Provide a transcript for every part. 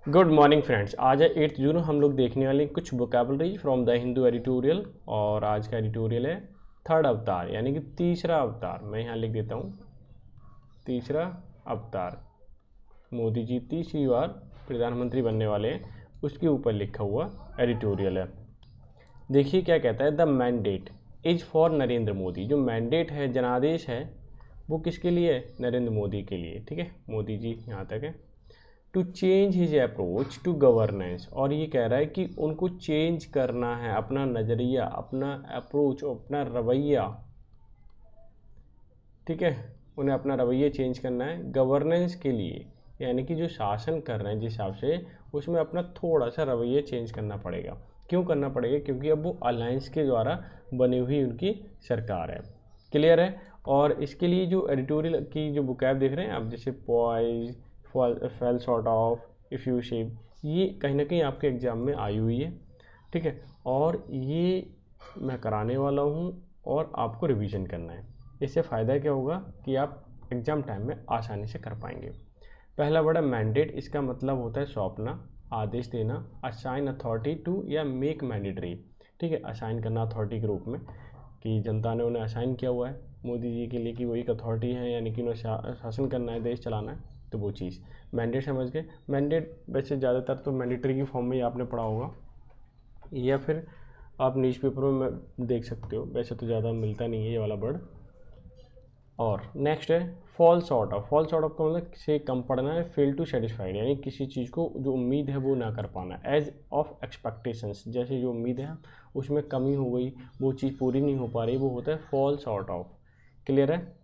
Good morning friends. आज है 8 जून। हम लोग देखने वाले कुछ vocabulary from the Hindu editorial. और आज का एडिटोरियल है थर्ड अवतार, यानी कि तीसरा अवतार। मैं यहाँ लिख देता हूँ तीसरा अवतार। मोदी जी तीसरी बार प्रधानमंत्री बनने वाले हैं, उसके ऊपर लिखा हुआ एडिटोरियल है। देखिए क्या कहता है। The mandate is for Narendra Modi. जो मैंडेट है, जनादेश है, वो किसके लिए है? नरेंद्र मोदी के लिए। ठीक है, मोदी जी यहाँ तक है। To change his approach to governance, और ये कह रहा है कि उनको चेंज करना है अपना नज़रिया, अपना अप्रोच, अपना रवैया। ठीक है, उन्हें अपना रवैया चेंज करना है गवर्नेंस के लिए, यानी कि जो शासन कर रहे हैं जिस हिसाब से, उसमें अपना थोड़ा सा रवैया चेंज करना पड़ेगा। क्यों करना पड़ेगा? क्योंकि अब वो अलायंस के द्वारा बनी हुई उनकी सरकार है। क्लियर है। और इसके लिए जो एडिटोरियल की जो बुकैब देख रहे हैं आप, जैसे पॉइज, फेल शॉर्ट ऑफ, इफ्यूशिव, ये कहीं ना कहीं आपके एग्ज़ाम में आई हुई है। ठीक है, और ये मैं कराने वाला हूँ और आपको रिवीजन करना है। इससे फ़ायदा क्या होगा कि आप एग्ज़ाम टाइम में आसानी से कर पाएंगे। पहला वर्ड है मैंडेट। इसका मतलब होता है सौंपना, आदेश देना। असाइन अथॉरिटी टू, या मेक मैंडेटरी। ठीक है, असाइन करना अथॉरिटी के रूप में, कि जनता ने उन्हें असाइन किया हुआ है मोदी जी के लिए कि वो एक अथॉरिटी है, यानी कि उन्हें शासन करना है, देश चलाना है, तो वो चीज़ मैंडेट समझ गए। मैंडेट वैसे ज़्यादातर तो मैंडेटरी की फॉर्म में ही आपने पढ़ा होगा, या फिर आप न्यूज़पेपर में देख सकते हो। वैसे तो ज़्यादा मिलता नहीं है ये वाला वर्ड। और नेक्स्ट है fall short of. Fall short of का मतलब से कम पड़ना है। फेल टू सेटिस्फाइड, यानी किसी चीज़ को जो उम्मीद है वो ना कर पाना। एज ऑफ एक्सपेक्टेशंस, जैसे जो उम्मीद है उसमें कमी हो गई, वो चीज़ पूरी नहीं हो पा रही, वो होता है फॉल शॉर्ट ऑफ। क्लियर है।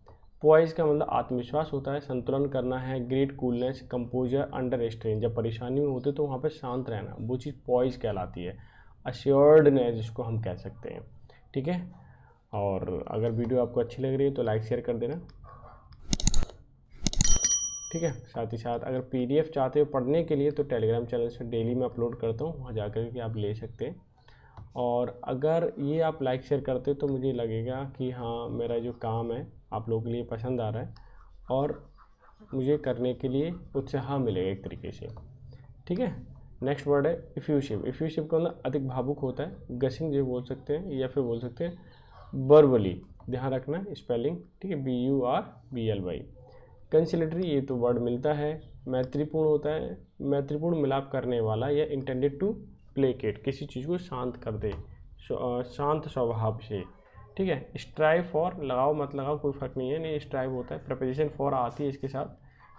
पॉइज का मतलब आत्मविश्वास होता है, संतुलन करना है। Great coolness, composer under strain, जब परेशानी में होते तो वहाँ पर शांत रहना, वो चीज़ पॉइज कहलाती है। अश्योर्डनेस जिसको हम कह सकते हैं। ठीक है, और अगर वीडियो आपको अच्छी लग रही है तो लाइक शेयर कर देना। ठीक है, साथ ही साथ अगर पीडीएफ चाहते हो पढ़ने के लिए तो टेलीग्राम चैनल से डेली मैं अपलोड करता हूँ, वहाँ जाकर के आप ले सकते हैं। और अगर ये आप लाइक शेयर करते हो तो मुझे लगेगा कि हाँ, मेरा जो काम है आप लोगों के लिए पसंद आ रहा है, और मुझे करने के लिए उत्साह मिलेगा एक तरीके से। ठीक है, नेक्स्ट वर्ड है इफ्यूसिव। इफ्यूसिव का मतलब अधिक भावुक होता है। गसिंग जो बोल सकते हैं, या फिर बोल सकते हैं बर्बली। ध्यान रखना स्पेलिंग। ठीक है, BURBLY। कंसिलेटरी, ये तो वर्ड मिलता है। मैत्रीपूर्ण होता है, मैत्रीपूर्ण मिलाप करने वाला, या इंटेंडेड टू प्लेकेट, किसी चीज़ को शांत कर दे, शांत स्वभाव से। ठीक है, स्ट्राइव फॉर, लगाओ मत लगाओ कोई फ़र्क नहीं है, नहीं स्ट्राइव होता है, प्रपोजिशन फॉर आती है इसके साथ।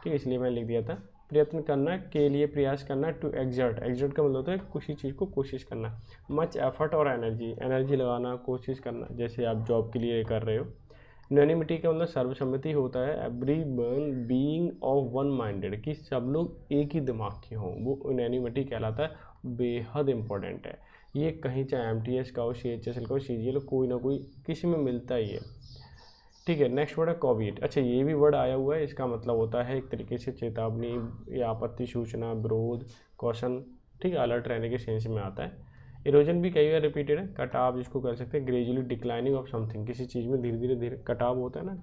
ठीक है, इसलिए मैं लिख दिया था। प्रयत्न करना के लिए, प्रयास करना। टू एग्जर्ट, एग्जर्ट का मतलब होता है किसी चीज़ को कोशिश करना। मच एफर्ट और एनर्जी, एनर्जी लगाना, कोशिश करना, जैसे आप जॉब के लिए कर रहे हो। यूनानिमिटी का मतलब सर्वसम्मति होता है। Every one being of one minded, कि सब लोग एक ही दिमाग के हों, वो यूनानिमिटी कहलाता है। बेहद इंपॉर्टेंट है ये, कहीं चाहे MTS का हो, CHSL का हो, CGL, कोई ना कोई किसी में मिलता ही है। ठीक है, नेक्स्ट वर्ड है कॉविएट। अच्छा, ये भी वर्ड आया हुआ है, इसका मतलब होता है एक तरीके से चेतावनी या आपत्ति सूचना, विरोध, कौशन। ठीक है, अलर्ट रहने के सेंस में आता है। इरोजन भी कई बार रिपीटेड है। कटाव जिसको कह सकते हैं, ग्रेजुअली डिक्लाइनिंग ऑफ समथिंग, किसी चीज़ में धीरे धीरे धीरे कटाव होता है ना,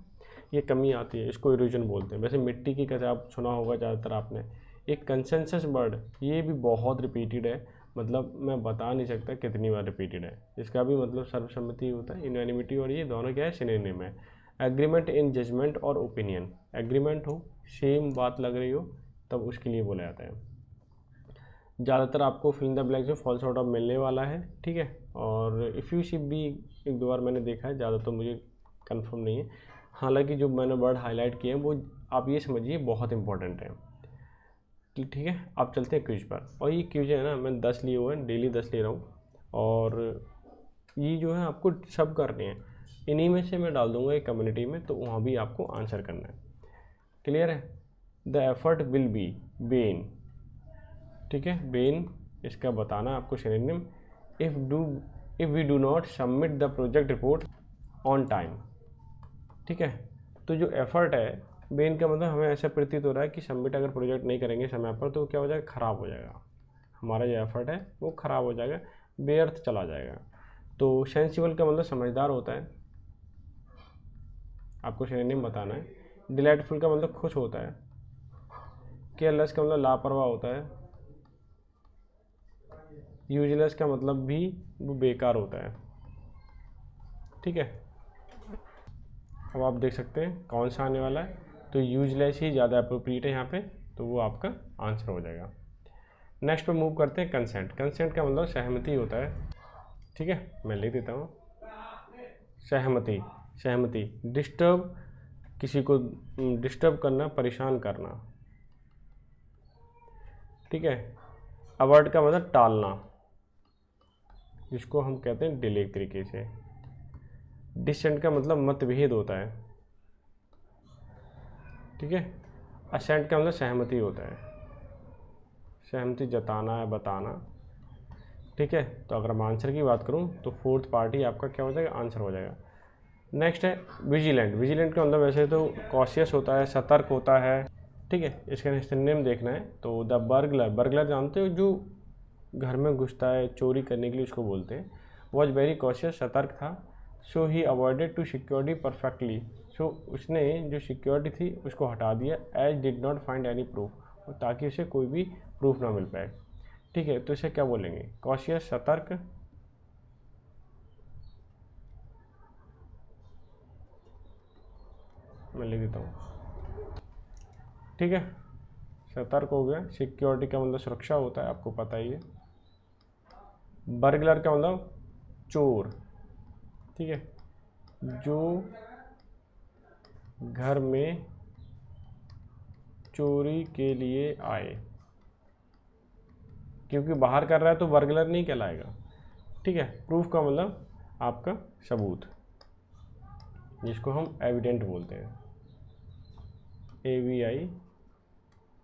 ये कमी आती है, इसको इरोजन बोलते हैं। वैसे मिट्टी की कटाव सुना होगा ज़्यादातर आपने। एक कंसेंसस वर्ड, ये भी बहुत रिपीटेड है, मतलब मैं बता नहीं सकता कितनी बार रिपीटेड है। इसका भी मतलब सर्वसम्मति होता है, यूनानिमिटी, और ये दोनों क्या है, सिनोनिम है। एग्रीमेंट इन जजमेंट और ओपिनियन, एग्रीमेंट हो, सेम बात लग रही हो, तब उसके लिए बोला जाता है। ज़्यादातर आपको फिल द ब्लैंक्स में फॉल्स आउट ऑफ मिलने वाला है। ठीक है, और इफ्यूशिप भी एक दो बार मैंने देखा है, ज़्यादा तो मुझे कंफर्म नहीं है। हालांकि जो मैंने वर्ड हाईलाइट किए हैं वो आप ये समझिए बहुत इंपॉर्टेंट है। ठीक है, आप चलते हैं क्विज पर। और ये क्विज है ना, मैं 10 लिए हुए हैं, डेली 10 ले रहा हूँ, और ये जो है आपको सब करने हैं। इन्हीं में से मैं डाल दूंगा एक कम्युनिटी में, तो वहाँ भी आपको आंसर करना है। क्लियर है। The effort will be vain. ठीक है, बेन इसका बताना आपको synonym. If we do not submit the project report on time. ठीक है, तो जो एफर्ट है, बेन का मतलब हमें ऐसा प्रतीत हो रहा है कि सबमिट अगर प्रोजेक्ट नहीं करेंगे समय पर तो क्या हो जाएगा, ख़राब हो जाएगा, हमारा जो एफर्ट है वो ख़राब हो जाएगा, व्यर्थ चला जाएगा। तो सेंसिबल का मतलब समझदार होता है, आपको सिनोनिम बताना है। डिलाइटफुल का मतलब खुश होता है। केयरलेस का मतलब लापरवाह होता है। यूजलेस का मतलब भी वो बेकार होता है। ठीक है, अब आप देख सकते हैं कौन सा आने वाला है, तो यूजलेस ही ज़्यादा अप्रोप्रिएट है यहाँ पे, तो वो आपका आंसर हो जाएगा। नेक्स्ट पे मूव करते हैं कंसेंट। कंसेंट का मतलब सहमति होता है। ठीक है, मैं लिख देता हूँ सहमति। सहमति डिस्टर्ब, किसी को डिस्टर्ब करना, परेशान करना। ठीक है, अवॉइड का मतलब टालना, जिसको हम कहते हैं डिले एक तरीके से। डिसेंट का मतलब मतभेद होता है। ठीक है, असेंट का मतलब सहमति होता है, सहमति जताना है, बताना। ठीक है, तो अगर मैं आंसर की बात करूं तो फोर्थ पार्टी आपका क्या हो जाएगा, आंसर हो जाएगा। नेक्स्ट है विजिलेंट। विजिलेंट का मतलब वैसे तो कॉशियस होता है, सतर्क होता है। ठीक है, इसका सिनोनिम देखना है तो द बर्गलर। बर्गलर जानते हो, जो घर में घुसता है चोरी करने के लिए, उसको बोलते हैं। वॉज वेरी कॉशियस, सतर्क था। So he avoided to security perfectly. So उसने जो सिक्योरिटी थी उसको हटा दिया। As did not find any proof, ताकि उसे कोई भी प्रूफ ना मिल पाए। ठीक है, तो इसे क्या बोलेंगे, कॉशियस, सतर्क। मैं लिख देता हूँ। ठीक है, सतर्क हो गया। सिक्योरिटी का मतलब सुरक्षा होता है, आपको पता ही है। बर्गलर का मतलब चोर। ठीक है, जो घर में चोरी के लिए आए, क्योंकि बाहर कर रहा है तो बर्गलर नहीं कहलाएगा। ठीक है, प्रूफ का मतलब आपका सबूत, जिसको हम एविडेंट बोलते हैं,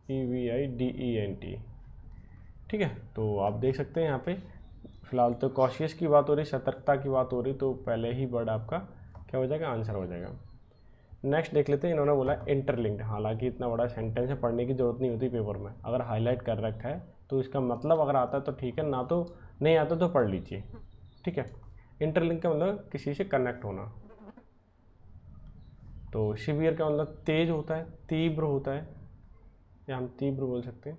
AVIDENT। ठीक है, तो आप देख सकते हैं यहाँ पे फिलहाल तो कॉशियस की बात हो रही, सतर्कता की बात हो रही, तो पहले ही वर्ड आपका क्या हो जाएगा, आंसर हो जाएगा। नेक्स्ट देख लेते हैं, इन्होंने बोला इंटरलिंक्ड। हालांकि इतना बड़ा सेंटेंस है, पढ़ने की जरूरत नहीं होती पेपर में। अगर हाईलाइट कर रखा है तो इसका मतलब अगर आता है तो ठीक है, ना तो नहीं आता तो पढ़ लीजिए। ठीक है, इंटरलिंक का मतलब किसी से कनेक्ट होना। तो सिवियर का मतलब तेज होता है, तीव्र होता है, या हम तीव्र बोल सकते हैं।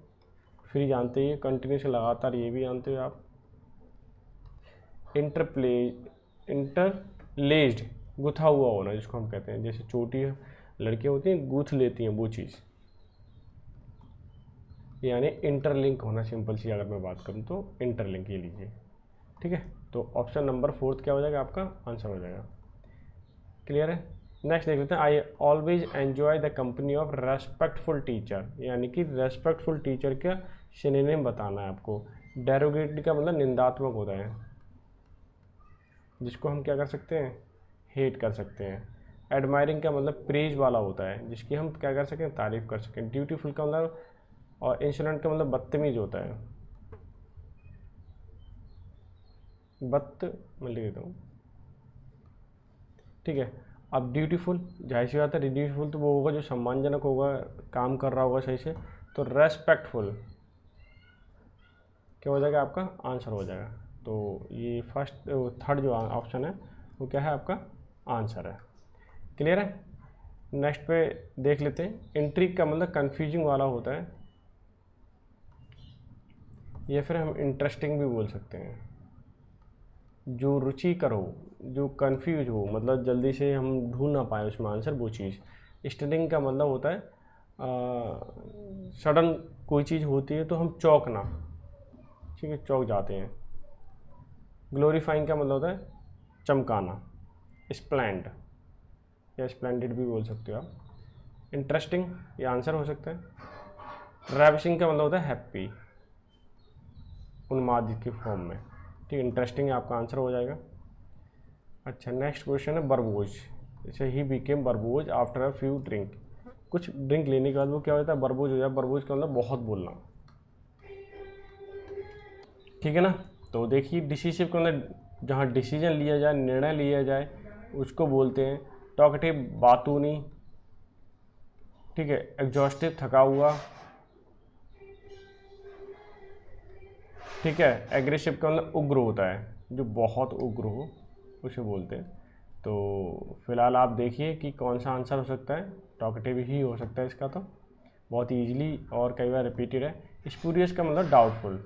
फिर जानते ही कंटिन्यूस लगातार, ये भी जानते हो आप। इंटरलेज्ड, गुथा हुआ होना, जिसको हम कहते हैं, जैसे छोटी लड़कियां होती हैं गूथ लेती हैं वो चीज़, यानी इंटरलिंक होना। सिंपल सी अगर मैं बात करूं तो इंटरलिंक ये लीजिए। ठीक है, तो ऑप्शन नंबर फोर्थ क्या हो जाएगा, आपका आंसर हो जाएगा। क्लियर है। नेक्स्ट देख लेते हैं, I always enjoy the company of respectful teacher, यानी कि रेस्पेक्टफुल टीचर का सिनोनिम बताना है आपको। डेरोगेटरी का मतलब निंदात्मक होता है, जिसको हम क्या कर सकते हैं, हेट कर सकते हैं। एडमायरिंग का मतलब प्रेज वाला होता है, जिसकी हम क्या कर सकें, तारीफ कर सकें। ड्यूटीफुल का मतलब, और इंसोलेंट का मतलब बदतमीज होता है। मैं लिख देता हूँ। ठीक है, अब ड्यूटीफुल, जाहिर सी बात है, ड्यूटीफुल तो वो होगा जो सम्मानजनक होगा, काम कर रहा होगा सही से। तो रेस्पेक्टफुल क्या हो जाएगा, आपका आंसर हो जाएगा। तो ये थर्ड जो ऑप्शन है वो क्या है, आपका आंसर है। क्लियर है। नेक्स्ट पे देख लेते हैं, इंट्रिग का मतलब कंफ्यूजिंग वाला होता है, या फिर हम इंटरेस्टिंग भी बोल सकते हैं। जो रुचिकर हो, जो कंफ्यूज हो, मतलब जल्दी से हम ढूंढ ना पाए उसमें आंसर, वो चीज़। स्टनिंग का मतलब होता है सडन कोई चीज़ होती है तो हम चौंकना। ठीक है, चौंक जाते हैं। ग्लोरीफाइंग का मतलब होता है चमकाना, स्प्लेंड या स्प्लेंडेड भी बोल सकते हो आप। इंटरेस्टिंग ये आंसर हो सकता है। रैविशिंग का मतलब होता है हैप्पी, उन्मादित की फॉर्म में। ठीक, इंटरेस्टिंग आपका आंसर हो जाएगा। अच्छा, नेक्स्ट क्वेश्चन है बरबोज। जैसे ही became verbose after a few drink. कुछ ड्रिंक लेने के बाद वो क्या होता है, बरबोज हो जाए। बरबोज का मतलब बहुत बोलना। ठीक है ना। तो देखिए डिसीसिव का मतलब जहाँ डिसीजन लिया जाए, निर्णय लिया जाए, उसको बोलते हैं। टॉकटिव, बातूनी। ठीक है, एग्जॉस्टिव, थका हुआ। ठीक है, एग्रेसिव का मतलब उग्र होता है, जो बहुत उग्र हो उसे बोलते हैं। तो फिलहाल आप देखिए कि कौन सा आंसर हो सकता है। टॉकटिव ही हो सकता है इसका, तो बहुत ईजिली और कई बार रिपीटेड है। स्पूरियस का मतलब डाउटफुल।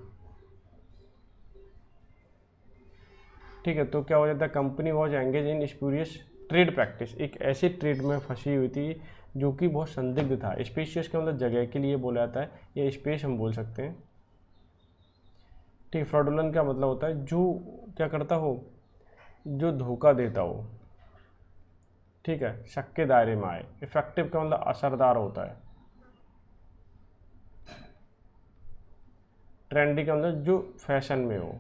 ठीक है। तो क्या हो जाता है, company was engage in spurious trade practice, एक ऐसी ट्रेड में फंसी हुई थी जो कि बहुत संदिग्ध था। स्पेशियस का मतलब जगह के लिए बोला जाता है, या स्पेस हम बोल सकते हैं। ठीक, फ्रॉडुलेंट का मतलब होता है जो क्या करता हो, जो धोखा देता हो। ठीक है, शक के दायरे में आए। इफेक्टिव का मतलब असरदार होता है। ट्रेंडी का मतलब जो फैशन में हो।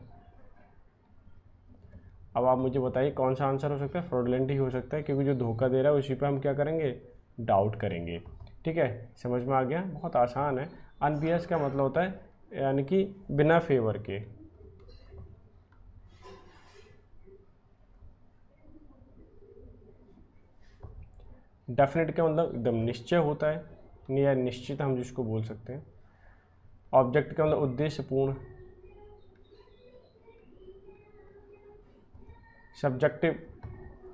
अब आप मुझे बताइए कौन सा आंसर हो सकता है, फ्रॉडुलेंट ही हो सकता है, क्योंकि जो धोखा दे रहा है उसी पे हम क्या करेंगे, डाउट करेंगे। ठीक है, समझ में आ गया, बहुत आसान है। अनबियस का मतलब होता है यानी कि बिना फेवर के। डेफिनेट का मतलब एकदम निश्चय होता है, या निश्चित हम जिसको बोल सकते हैं। ऑब्जेक्ट का मतलब उद्देश्यपूर्ण। सब्जेक्टिव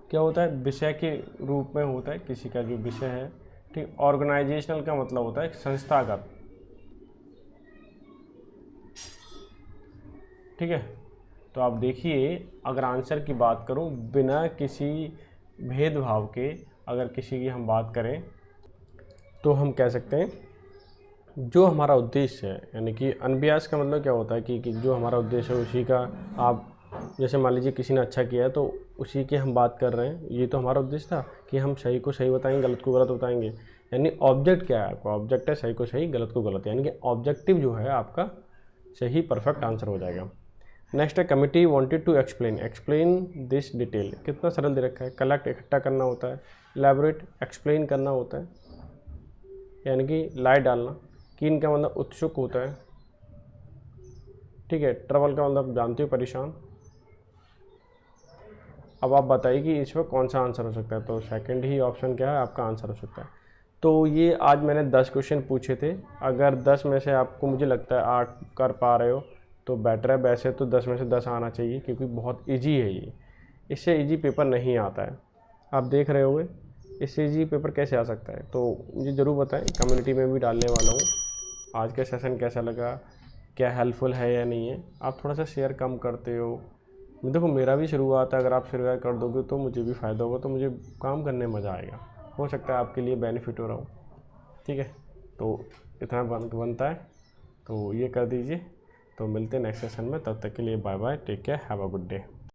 क्या होता है, विषय के रूप में होता है, किसी का जो विषय है। ठीक, ऑर्गेनाइजेशनल का मतलब होता है संस्थागत। ठीक है, तो आप देखिए, अगर आंसर की बात करूं, बिना किसी भेदभाव के अगर किसी की हम बात करें तो हम कह सकते हैं जो हमारा उद्देश्य है, यानी कि अनबियास का मतलब क्या होता है कि जो हमारा उद्देश्य है उसी का आप, जैसे मान लीजिए किसी ने अच्छा किया है तो उसी की हम बात कर रहे हैं, ये तो हमारा उद्देश्य था कि हम सही को सही बताएंगे, गलत को गलत बताएंगे। यानी ऑब्जेक्ट क्या है आपका, ऑब्जेक्ट है सही को सही गलत को गलत, यानी कि ऑब्जेक्टिव जो है आपका सही परफेक्ट आंसर हो जाएगा। नेक्स्ट है committee wanted to explain this detail, कितना सरल दे रखा है। कलेक्ट इकट्ठा करना होता है, एलैबोरेट एक्सप्लेन करना होता है, यानी कि लाई डालना। कीन का मतलब उत्सुक होता है। ठीक है, ट्रबल का मतलब जानते हो परेशान। अब आप बताइए कि इसमें कौन सा आंसर हो सकता है, तो सेकंड ही ऑप्शन क्या है आपका आंसर हो सकता है। तो ये आज मैंने 10 क्वेश्चन पूछे थे, अगर 10 में से आपको मुझे लगता है 8 कर पा रहे हो तो बेटर है, वैसे तो 10 में से 10 आना चाहिए क्योंकि बहुत इजी है ये, इससे इजी पेपर नहीं आता है। आप देख रहे होंगे इससे इजी पेपर कैसे आ सकता है, तो मुझे ज़रूर बताएं, कम्युनिटी में भी डालने वाला हूँ। आज का सेशन कैसा लगा, क्या हेल्पफुल है या नहीं है। आप थोड़ा सा शेयर कम करते हो, देखो मेरा भी शुरुआत है, अगर आप शेयर कर दोगे तो मुझे भी फ़ायदा होगा, तो मुझे काम करने में मज़ा आएगा, हो सकता है आपके लिए बेनिफिट हो रहा हो। ठीक है, तो इतना बनता है, तो ये कर दीजिए। तो मिलते हैं नेक्स्ट सेशन में, तब तक के लिए bye bye, take care, have a good day.